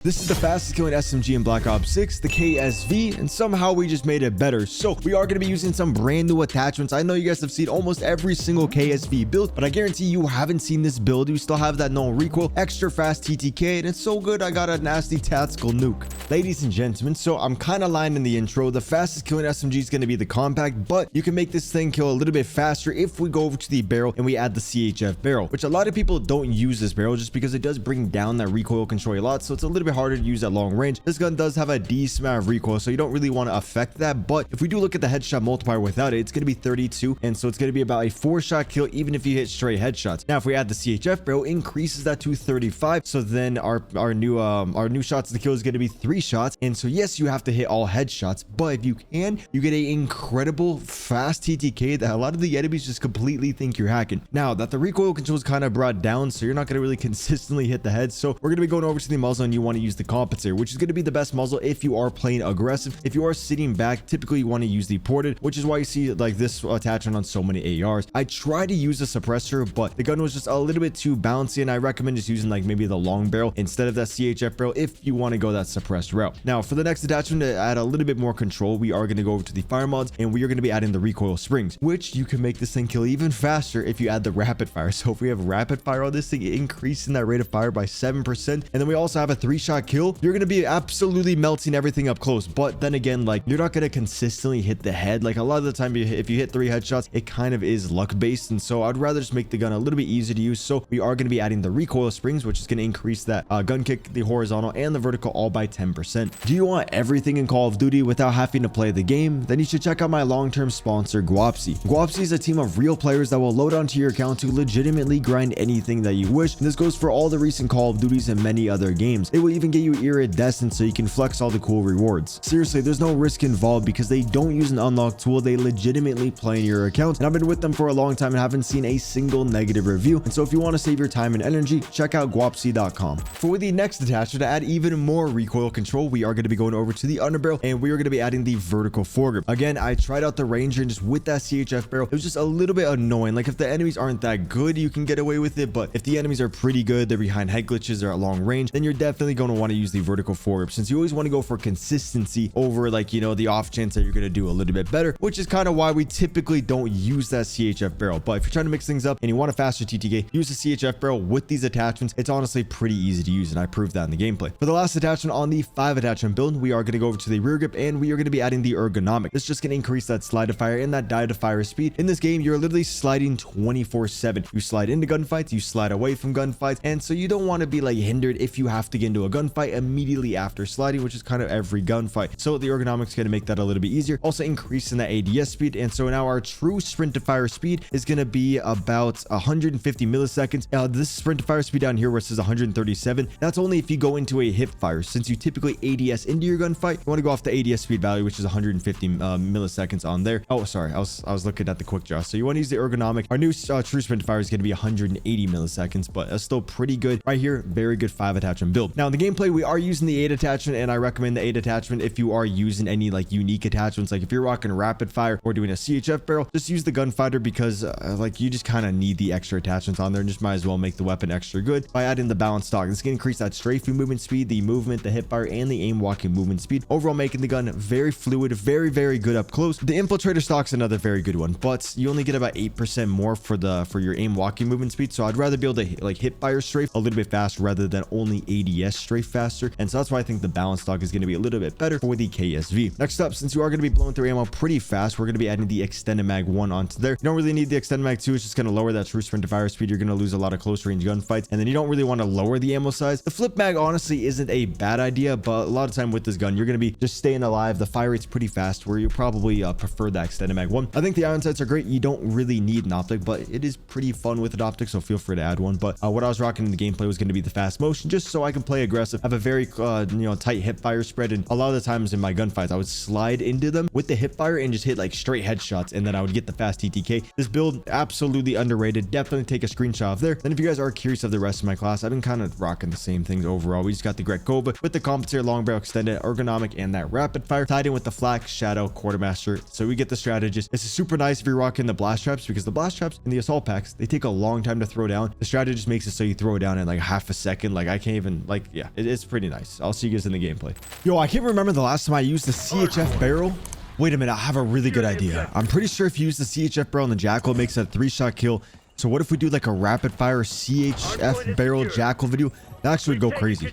This is the fastest killing SMG in Black Ops 6, the KSV, and somehow we just made it better. So we are going to be using some brand new attachments. I know you guys have seen almost every single KSV build, but I guarantee you haven't seen this build. You still have that no recoil, extra fast TTK, and it's so good I got a nasty tactical nuke. Ladies and gentlemen, so I'm kind of lying in the intro. The fastest killing SMG is going to be the compact, but you can make this thing kill a little bit faster if we go over to the barrel and we add the CHF barrel, which a lot of people don't use this barrel just because it does bring down that recoil control a lot. So it's a little bit harder to use at long range. This gun does have a decent amount of recoil, so you don't really want to affect that. But if we do look at the headshot multiplier without it, it's going to be 32, and so it's going to be about a 4-shot kill even if you hit straight headshots. Now if we add the CHF barrel, increases that to 35, so then our new shots to kill is going to be 3 shots. And so yes, you have to hit all headshots, but if you can, you get a incredible fast TTK that a lot of the enemies just completely think you're hacking. Now that the recoil control is kind of brought down, so you're not going to really consistently hit the head, so we're going to be going over to the muzzle, and you want to use the compensator, which is going to be the best muzzle if you are playing aggressive. If you are sitting back, typically you want to use the ported, which is why you see like this attachment on so many ARs. I tried to use a suppressor, but the gun was just a little bit too bouncy, and I recommend just using like maybe the long barrel instead of that CHF barrel if you want to go that suppressed route. Now for the next attachment to add a little bit more control, we are going to go over to the fire mods, and we are going to be adding the recoil springs, which you can make this thing kill even faster if you add the rapid fire. So if we have rapid fire on this thing, increasing that rate of fire by 7%, and then we also have a 3-shot kill, you're going to be absolutely melting everything up close. But then again, like, you're not going to consistently hit the head. Like a lot of the time, if you hit 3 headshots, it kind of is luck based, and so I'd rather just make the gun a little bit easier to use. So we are going to be adding the recoil springs, which is going to increase that gun kick, the horizontal, and the vertical all by 10%. Do you want everything in Call of Duty without having to play the game? Then you should check out my long-term sponsor, Guapsy. Guapsy is a team of real players that will load onto your account to legitimately grind anything that you wish, and this goes for all the recent Call of Duties and many other games. They will even get you iridescent so you can flex all the cool rewards. Seriously, there's no risk involved because they don't use an unlock tool. They legitimately play in your account, and I've been with them for a long time and haven't seen a single negative review. And so if you want to save your time and energy, check out guapsy.com. For the next attachment to add even more recoil control, we are going to be going over to the Underbarrel, and we are going to be adding the vertical foregrip. Again, I tried out the Ranger, and just with that CHF barrel, it was just a little bit annoying. Like if the enemies aren't that good, you can get away with it, but if the enemies are pretty good, they're behind head glitches, they're at long range, then you're definitely going to want to use the vertical foregrip, since you always want to go for consistency over, like, you know, the off chance that you're going to do a little bit better, which is kind of why we typically don't use that CHF barrel. But if you're trying to mix things up and you want a faster TTK, use the CHF barrel with these attachments. It's honestly pretty easy to use, and I proved that in the gameplay. For the last attachment on the 5 attachment build, we are going to go over to the rear grip, and we are going to be adding the ergonomic. This is just going to increase that slide to fire and that dive to fire speed. In this game, you're literally sliding 24/7. You slide into gunfights, you slide away from gunfights, and so you don't want to be like hindered if you have to get into a gunfight immediately after sliding, which is kind of every gunfight. So the ergonomics is going to make that a little bit easier, also increasing that ADS speed. And so now our true sprint to fire speed is going to be about 150 milliseconds. This sprint to fire speed down here where it says 137, that's only if you go into a hip fire. Since you typically ADS into your gunfight, you want to go off the ADS speed value, which is 150 milliseconds on there. Oh, sorry, I was looking at the quick draw. So you want to use the ergonomic. Our new true sprint to fire is going to be 180 milliseconds, but that's still pretty good right here. Very good 5 attachment build. Now in the gameplay, we are using the 8 attachment, and I recommend the 8 attachment if you are using any like unique attachments. Like if you're rocking rapid fire or doing a CHF barrel, just use the gunfighter, because like you just kind of need the extra attachments on there, and just might as well make the weapon extra good by adding the balance stock. This can increase that strafing movement speed, the movement, the hip fire, and the aim walking movement speed, overall making the gun very fluid, very good up close. The infiltrator stock's another very good one, but you only get about 8% more for your aim walking movement speed. So I'd rather be able to like hip fire strafe a little bit faster rather than only ADS strafe faster, and so that's why I think the balance stock is going to be a little bit better for the KSV. Next up, since you are going to be blowing through ammo pretty fast, we're going to be adding the extended mag 1 onto there. You don't really need the extended mag 2. It's just going to lower that true sprint to fire speed. You're going to lose a lot of close range gunfights, and then you don't really want to lower the ammo size. The flip mag honestly isn't a bad idea, but a lot of time with this gun, you're going to be just staying alive. The fire rate's pretty fast, where you probably prefer that extended mag 1. I think the iron sights are great. You don't really need an optic, but it is pretty fun with an optic, so feel free to add one. But what I was rocking in the gameplay was going to be the fast motion, just so I can play aggressive, have a very tight hip fire spread, and a lot of the times in my gunfights I would slide into them with the hip fire and just hit like straight headshots, and then I would get the fast TTK. This build absolutely underrated. Definitely take a screenshot of there. Then if you guys are curious of the rest of my class, I've been kind of rocking the same things overall. We just got the Grekova with the compensator Puppeteer, long barrel, extended, ergonomic, and that rapid fire tied in with the flak, shadow, quartermaster. So we get the strategist. This is super nice if you're rocking the blast traps, because the blast traps in the assault packs, they take a long time to throw down. The strategist makes it so you throw it down in like half a second. Like I can't even, like, yeah, it's pretty nice. I'll see you guys in the gameplay. Yo, I can't remember the last time I used the CHF barrel. Wait a minute, I have a really good idea. I'm pretty sure if you use the CHF barrel and the jackal, it makes a 3-shot kill. So what if we do like a rapid fire CHF barrel jackal video? That actually would go crazy.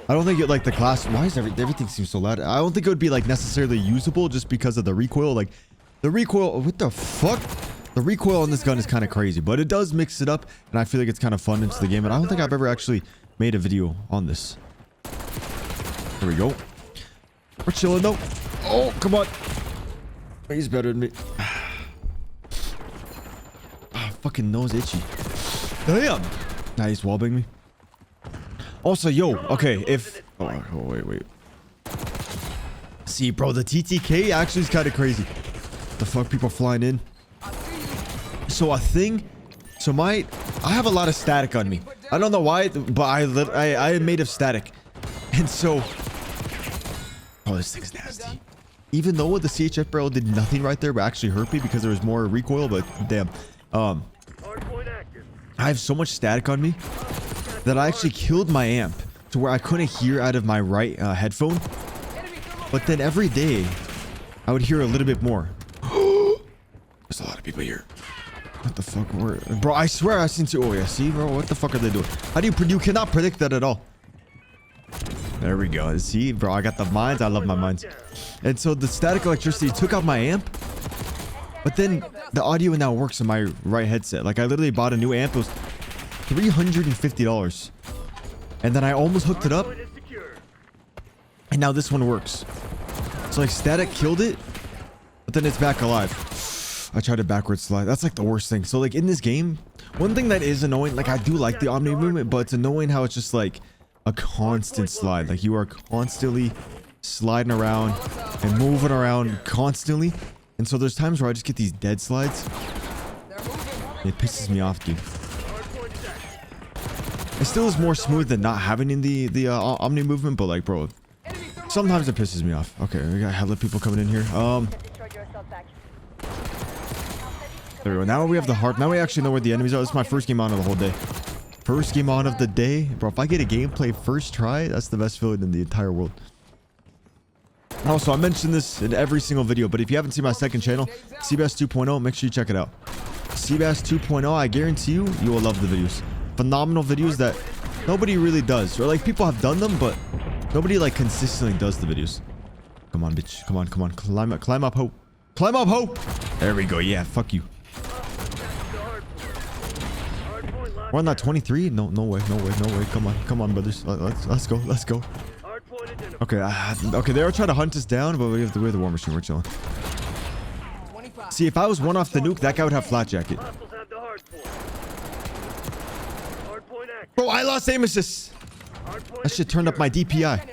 I don't think it like the class. Why is everything seems so loud? I don't think it would be like necessarily usable just because of the recoil. Like the recoil, what the fuck? The recoil on this gun is kind of crazy, but it does mix it up, and I feel like it's kind of fun into the game. And I don't think I've ever actually made a video on this. There we go. We're chilling though. Oh, come on. He's better than me. Ah, fucking nose itchy. Damn. Nah, he's wallbang me. Also, yo, okay, if... Oh, wait. See, bro, the TTK actually is kind of crazy. The fuck, people flying in. So a thing... So I have a lot of static on me. I don't know why, but I am made of static. And so... Oh, this thing's nasty. Even though the CHF barrel did nothing right there, but actually hurt me because there was more recoil, but damn. I have so much static on me that I actually killed my amp to where I couldn't hear out of my right headphone. But then every day, I would hear a little bit more. There's a lot of people here. What the fuck? Bro, I swear I seen two. Oh yeah, see, bro, what the fuck are they doing? How do you cannot predict that at all. There we go. See, bro, I got the mines. I love my mines. And so the static electricity took out my amp, but then the audio now works on my right headset. Like I literally bought a new amp. It was $350, and then I almost hooked it up, and now this one works. So like static killed it, but then it's back alive. I tried to backward slide. That's like the worst thing. So like in this game, one thing that is annoying, like I do like the omni movement, but it's annoying how it's just like a constant slide. Like you are constantly sliding around and moving around constantly. And so there's times where I just get these dead slides. It pisses me off, dude. It still is more smooth than not having the omni movement, but like, bro, sometimes it pisses me off. Okay, we got hella people coming in here. There we go. Now we have the harp. Now we actually know where the enemies are. This is my first game on of the whole day. First game on of the day. Bro, if I get a gameplay first try, that's the best feeling in the entire world. Also, I mentioned this in every single video, but if you haven't seen my second channel, Seabass 2.0, make sure you check it out. Seabass 2.0, I guarantee you will love the videos. Phenomenal videos that nobody really does. Or like people have done them, but nobody like consistently does the videos. Come on, bitch. Come on. Climb up, ho. Climb up, ho. There we go. Yeah, fuck you. We're on that 23? No way. Come on, brothers. Let's go. Okay, okay, they were trying to hunt us down, but we have the war machine. We're chilling. See, if I was one off the nuke, that guy would have flat jacket. Bro, I lost aim assist. That shit turned up my DPI.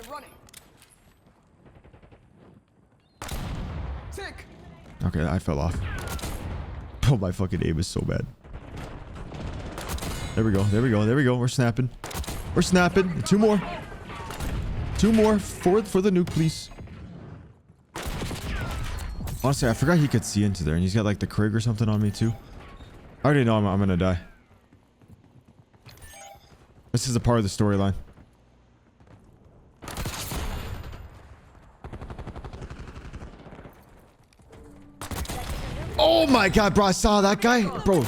Okay, I fell off. Oh, my fucking aim is so bad. There we go. We're snapping. Two more for the nuke, please. Honestly, I forgot he could see into there, and he's got like the Krig or something on me too. I already know I'm gonna die. This is a part of the storyline. Oh my god, bro, I saw that guy. Bro,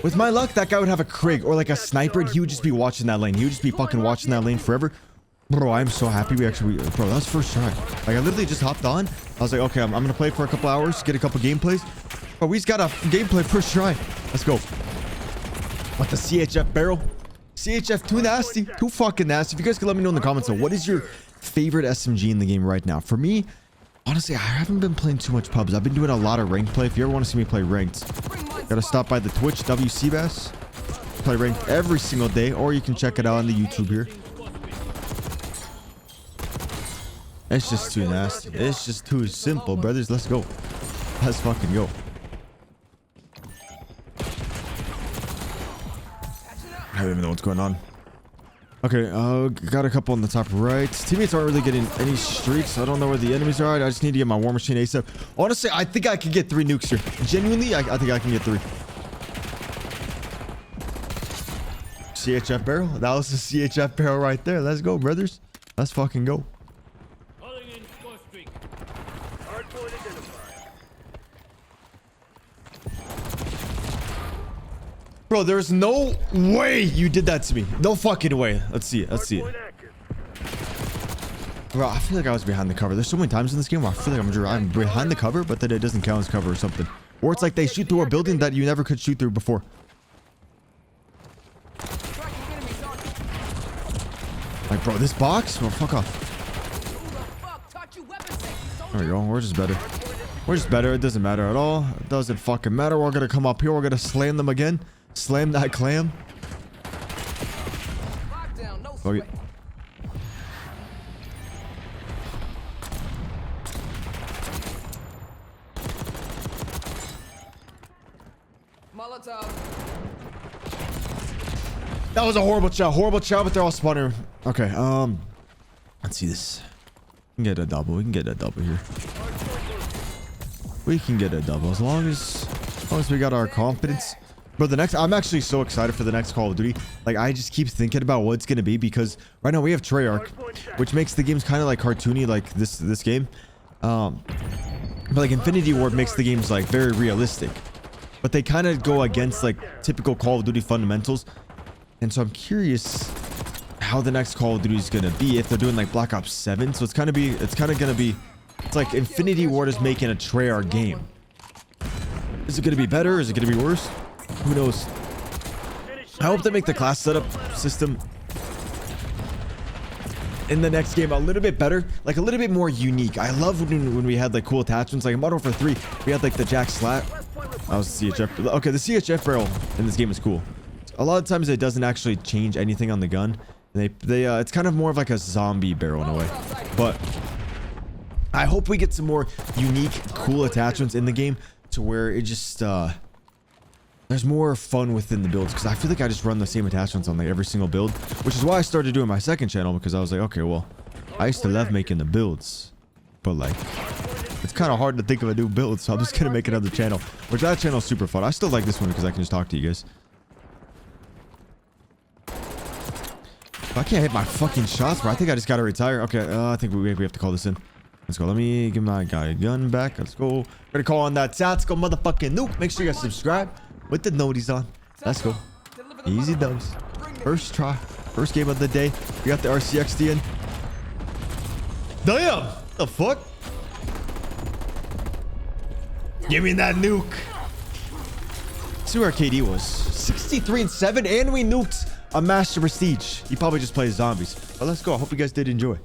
with my luck, that guy would have a Krig or like a sniper, and he would just be watching that lane. He would just be fucking watching that lane forever. Bro, I'm so happy we actually... Bro, that was first try. Like, I literally just hopped on. I was like, okay, I'm gonna play for a couple hours, get a couple gameplays. But we just got a gameplay first try. Let's go. What, the CHF barrel? CHF, too nasty. Too fucking nasty. If you guys could let me know in the comments, though, what is your favorite SMG in the game right now? For me, honestly, I haven't been playing too much pubs. I've been doing a lot of ranked play. If you ever want to see me play ranked, gotta stop by the Twitch, WCBass. Play ranked every single day, or you can check it out on the YouTube here. It's just too nasty. It's just too simple, brothers. Let's go. Let's fucking go. I don't even know what's going on. Okay, got a couple on the top right. Teammates aren't really getting any streaks. I don't know where the enemies are. I just need to get my war machine ASAP. Honestly, I think I could get 3 nukes here. Genuinely, I think I can get 3. CHF barrel. That was the CHF barrel right there. Let's go, brothers. Let's fucking go. Bro, there's no way you did that to me. No fucking way. Let's see it. Let's see it. Bro, I feel like I was behind the cover. There's so many times in this game where I feel like I'm behind the cover, but then it doesn't count as cover or something. Or it's like they shoot through a building that you never could shoot through before. Like, bro, this box? Oh, fuck off. There we go. We're just better. We're just better. It doesn't matter at all. It doesn't fucking matter. We're gonna come up here. We're gonna slam them again. Slam that clam. Okay. That was a horrible shot. Horrible shot, but they're all spawning. Okay, let's see this. We can get a double. We can get a double here. We can get a double as long as we got our confidence. Bro, I'm actually so excited for the next Call of Duty. Like, I just keep thinking about what it's gonna be because right now we have Treyarch, which makes the games kind of like cartoony, like this game. But like Infinity Ward makes the games like very realistic. But they kind of go against like typical Call of Duty fundamentals. And so I'm curious how the next Call of Duty is gonna be if they're doing like Black Ops 7. So it's kind of gonna be, it's like Infinity Ward is making a Treyarch game. Is it gonna be better? Is it gonna be worse? Who knows? I hope they make the class setup system in the next game a little bit better, like a little bit more unique. I love when we had like cool attachments, like in Modern Warfare 3, we had like the Jack Slat. That was the CHF. Okay, the CHF barrel in this game is cool. A lot of times it doesn't actually change anything on the gun. It's kind of more of like a zombie barrel in a way. But I hope we get some more unique, cool attachments in the game to where it just there's more fun within the builds, because I feel like I just run the same attachments on like every single build, which is why I started doing my second channel, because I was like, okay, well, I used to love making the builds, but like it's kind of hard to think of a new build, so I'm just gonna make another channel, which that channel is super fun. I still like this one because I can just talk to you guys. I can't hit my fucking shots, bro. I think I just gotta retire. Okay, I think we have to call this in. Let's go. Let me give my guy a gun back. Let's go. We're gonna call on that tactical motherfucking nuke. Make sure you guys subscribe with the noties on. Let's go. Easy dubs. First try. First game of the day. We got the RCXD in. Damn! The fuck? Give me that nuke. Let's see where our KD was. 63-7, and we nuked a Master Prestige. He probably just plays zombies. But let's go. I hope you guys did enjoy.